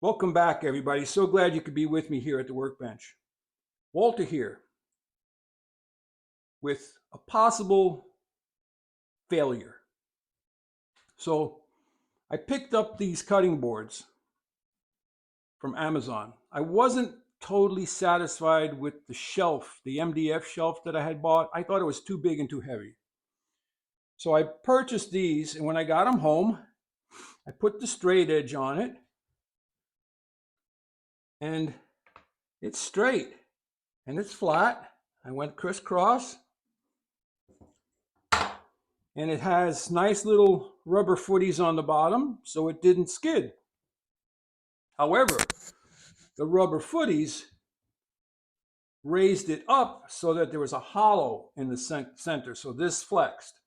Welcome back, everybody. So glad you could be with me here at the workbench. Walter here with a possible failure. So I picked up these cutting boards from Amazon. I wasn't totally satisfied with the shelf, the MDF shelf that I had bought. I thought it was too big and too heavy. So I purchased these, and when I got them home, I put the straight edge on it, and it's straight and it's flat. I went crisscross, and it has nice little rubber footies on the bottom so it didn't skid. However, the rubber footies raised it up so that there was a hollow in the center, so this flexed.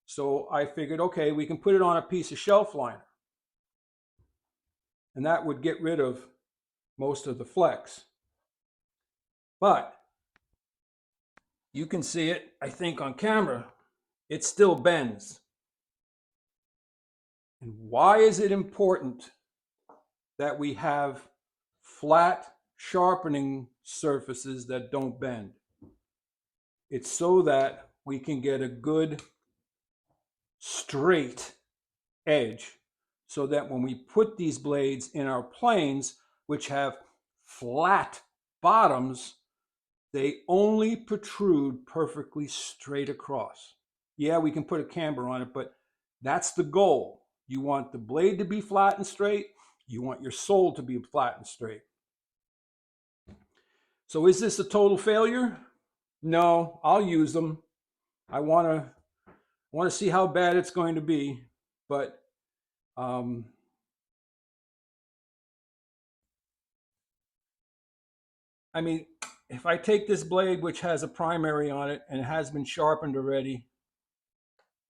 So I figured, okay, we can put it on a piece of shelf liner, and that would get rid of most of the flex. But you can see it, I think, on camera. It still bends. And why is it important that we have flat sharpening surfaces that don't bend? It's so that we can get a good straight edge, so that when we put these blades in our planes, which have flat bottoms, they only protrude perfectly straight across. Yeah, we can put a camber on it, but that's the goal. You want the blade to be flat and straight. You want your sole to be flat and straight. So is this a total failure? No, I'll use them. I want to see how bad it's going to be, but I mean, if I take this blade, which has a primary on it and it has been sharpened already,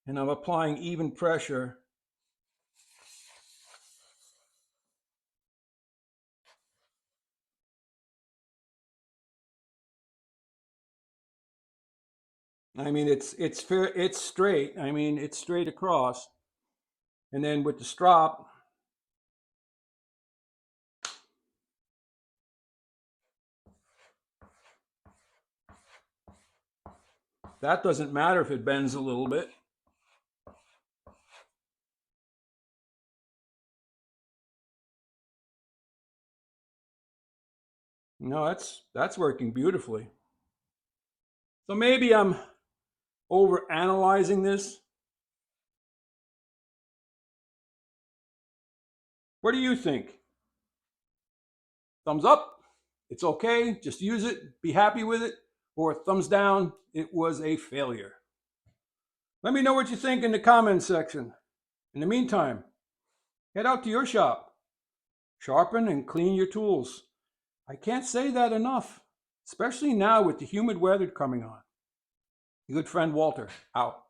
and I'm applying even pressure, I mean, it's fair, it's straight. I mean, it's straight across. And then with the strop, that doesn't matter if it bends a little bit. No, that's working beautifully. So maybe I'm over analyzing this. What do you think? Thumbs up, it's okay, just use it, be happy with it, or thumbs down, it was a failure. Let me know what you think in the comments section. In the meantime, head out to your shop, sharpen and clean your tools. I can't say that enough, especially now with the humid weather coming on. Your good friend Walter, out.